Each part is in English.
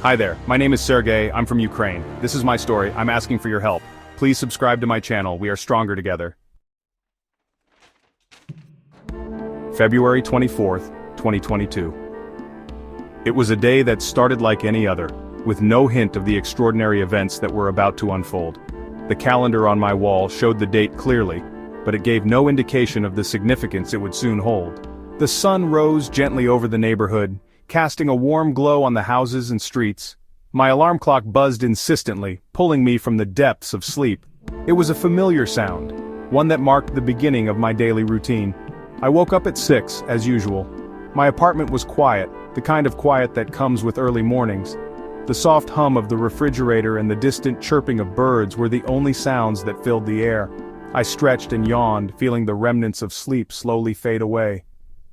Hi there, my name is Sergey, I'm from Ukraine. This is my story, I'm asking for your help. Please subscribe to my channel, we are stronger together. February 24th, 2022. It was a day that started like any other, with no hint of the extraordinary events that were about to unfold. The calendar on my wall showed the date clearly, but it gave no indication of the significance it would soon hold. The sun rose gently over the neighborhood, casting a warm glow on the houses and streets. My alarm clock buzzed insistently, pulling me from the depths of sleep. It was a familiar sound, one that marked the beginning of my daily routine. I woke up at 6, as usual. My apartment was quiet, the kind of quiet that comes with early mornings. The soft hum of the refrigerator and the distant chirping of birds were the only sounds that filled the air. I stretched and yawned, feeling the remnants of sleep slowly fade away.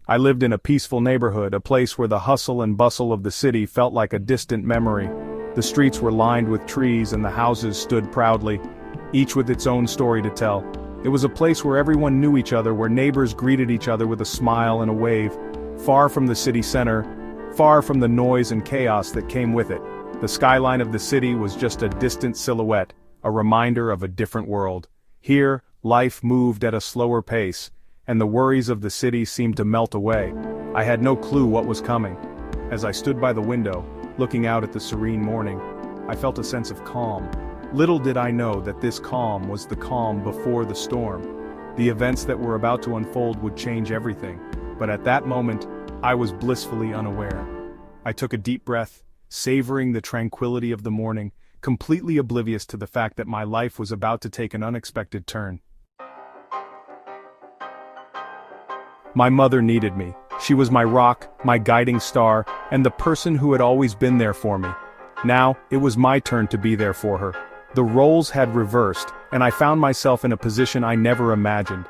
I lived in a peaceful neighborhood, a place where the hustle and bustle of the city felt like a distant memory. The streets were lined with trees and the houses stood proudly, each with its own story to tell. It was a place where everyone knew each other, where neighbors greeted each other with a smile and a wave. Far from the city center, far from the noise and chaos that came with it. The skyline of the city was just a distant silhouette, a reminder of a different world. Here, life moved at a slower pace, and the worries of the city seemed to melt away. I had no clue what was coming. As I stood by the window, looking out at the serene morning, I felt a sense of calm. Little did I know that this calm was the calm before the storm. The events that were about to unfold would change everything, but at that moment, I was blissfully unaware. I took a deep breath, savoring the tranquility of the morning, completely oblivious to the fact that my life was about to take an unexpected turn. My mother needed me. She was my rock, my guiding star, and the person who had always been there for me. Now, it was my turn to be there for her. The roles had reversed, and I found myself in a position I never imagined.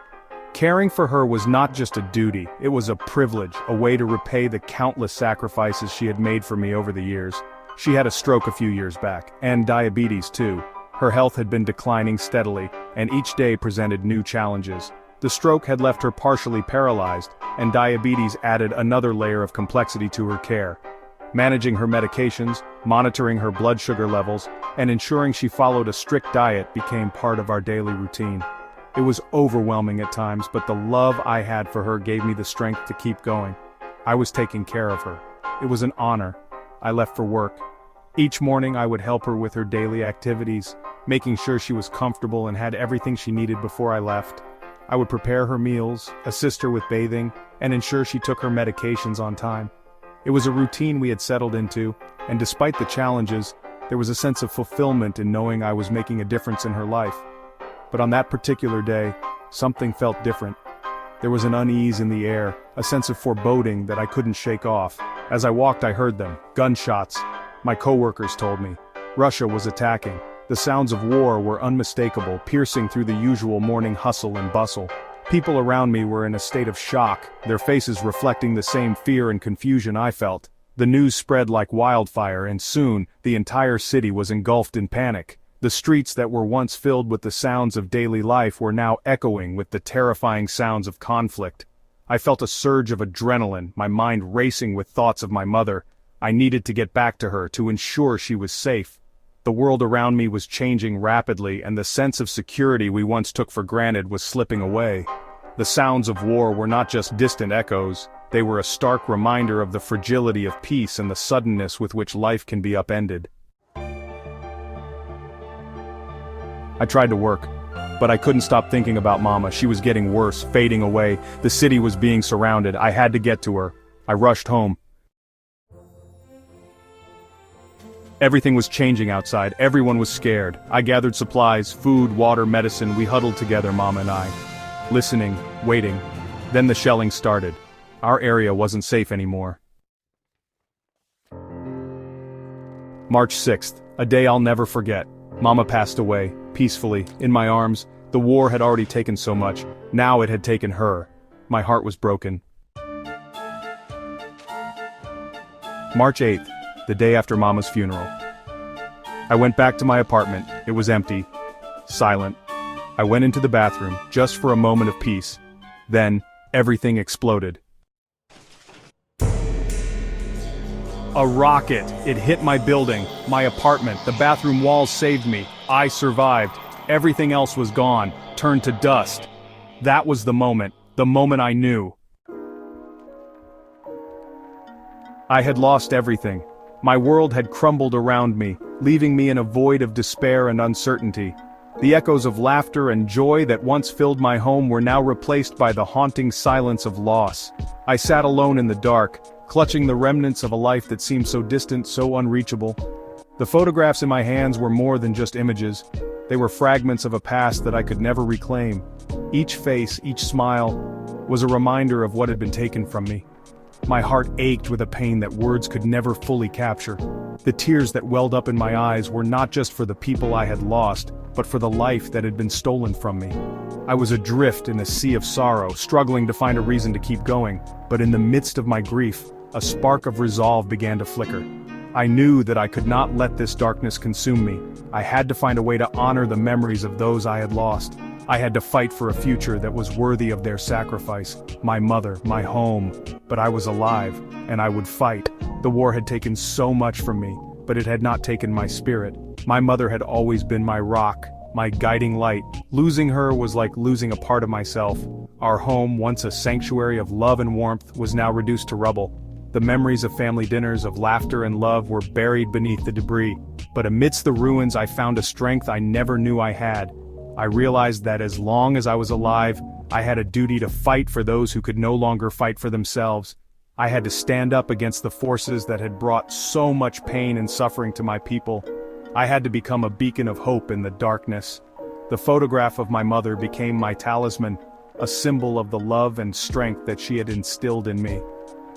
Caring for her was not just a duty, it was a privilege, a way to repay the countless sacrifices she had made for me over the years. She had a stroke a few years back, and diabetes too. Her health had been declining steadily, and each day presented new challenges. The stroke had left her partially paralyzed, and diabetes added another layer of complexity to her care. Managing her medications, monitoring her blood sugar levels, and ensuring she followed a strict diet became part of our daily routine. It was overwhelming at times, but the love I had for her gave me the strength to keep going. I was taking care of her. It was an honor. I left for work. Each morning I would help her with her daily activities, making sure she was comfortable and had everything she needed before I left. I would prepare her meals, assist her with bathing, and ensure she took her medications on time. It was a routine we had settled into, and despite the challenges, there was a sense of fulfillment in knowing I was making a difference in her life. But on that particular day, something felt different. There was an unease in the air, a sense of foreboding that I couldn't shake off. As I walked, I heard them, gunshots. My coworkers told me. Russia was attacking. The sounds of war were unmistakable, piercing through the usual morning hustle and bustle. People around me were in a state of shock, their faces reflecting the same fear and confusion I felt. The news spread like wildfire, and soon, the entire city was engulfed in panic. The streets that were once filled with the sounds of daily life were now echoing with the terrifying sounds of conflict. I felt a surge of adrenaline, my mind racing with thoughts of my mother. I needed to get back to her to ensure she was safe. The world around me was changing rapidly, and the sense of security we once took for granted was slipping away. The sounds of war were not just distant echoes, they were a stark reminder of the fragility of peace and the suddenness with which life can be upended. I tried to work, but I couldn't stop thinking about Mama. She was getting worse, fading away. The city was being surrounded. I had to get to her. I rushed home. Everything was changing outside. Everyone was scared. I gathered supplies, food, water, medicine. We huddled together, Mama and I. Listening, waiting. Then the shelling started. Our area wasn't safe anymore. March 6th, a day I'll never forget. Mama passed away, peacefully, in my arms. The war had already taken so much. Now it had taken her. My heart was broken. March 8th. The day after Mama's funeral. I went back to my apartment. It was empty, silent. I went into the bathroom, just for a moment of peace. Then, everything exploded. A rocket. It hit my building, my apartment. The bathroom walls saved me. I survived. Everything else was gone, turned to dust. That was the moment I knew. I had lost everything. My world had crumbled around me, leaving me in a void of despair and uncertainty. The echoes of laughter and joy that once filled my home were now replaced by the haunting silence of loss. I sat alone in the dark, clutching the remnants of a life that seemed so distant, so unreachable. The photographs in my hands were more than just images. They were fragments of a past that I could never reclaim. Each face, each smile, was a reminder of what had been taken from me. My heart ached with a pain that words could never fully capture. The tears that welled up in my eyes were not just for the people I had lost, but for the life that had been stolen from me. I was adrift in a sea of sorrow, struggling to find a reason to keep going, but in the midst of my grief, a spark of resolve began to flicker. I knew that I could not let this darkness consume me. I had to find a way to honor the memories of those I had lost. I had to fight for a future that was worthy of their sacrifice, my mother, my home. But I was alive, and I would fight. The war had taken so much from me, but it had not taken my spirit. My mother had always been my rock, my guiding light. Losing her was like losing a part of myself. Our home, once a sanctuary of love and warmth, was now reduced to rubble. The memories of family dinners, of laughter and love were buried beneath the debris. But amidst the ruins I found a strength I never knew I had. I realized that as long as I was alive, I had a duty to fight for those who could no longer fight for themselves. I had to stand up against the forces that had brought so much pain and suffering to my people. I had to become a beacon of hope in the darkness. The photograph of my mother became my talisman, a symbol of the love and strength that she had instilled in me.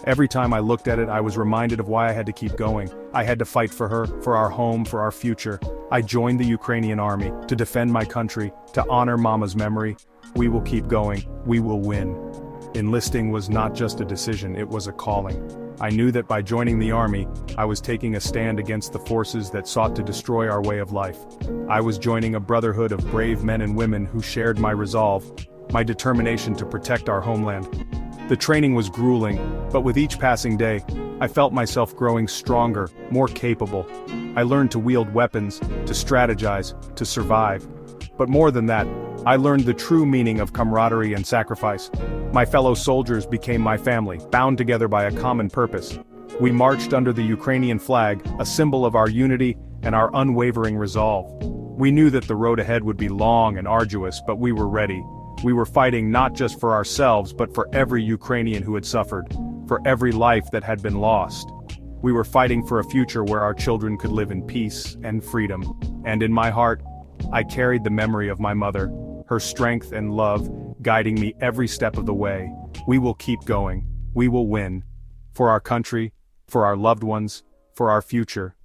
Every time I looked at it, I was reminded of why I had to keep going. I had to fight for her, for our home, for our future. I joined the Ukrainian army, to defend my country, to honor Mama's memory. We will keep going, we will win. Enlisting was not just a decision, it was a calling. I knew that by joining the army, I was taking a stand against the forces that sought to destroy our way of life. I was joining a brotherhood of brave men and women who shared my resolve, my determination to protect our homeland. The training was grueling, but with each passing day, I felt myself growing stronger, more capable. I learned to wield weapons, to strategize, to survive. But more than that, I learned the true meaning of camaraderie and sacrifice. My fellow soldiers became my family, bound together by a common purpose. We marched under the Ukrainian flag, a symbol of our unity and our unwavering resolve. We knew that the road ahead would be long and arduous, but we were ready. We were fighting not just for ourselves but for every Ukrainian who had suffered, for every life that had been lost. We were fighting for a future where our children could live in peace and freedom. And in my heart, I carried the memory of my mother, her strength and love guiding me every step of the way. We will keep going. We will win. For our country, for our loved ones, for our future.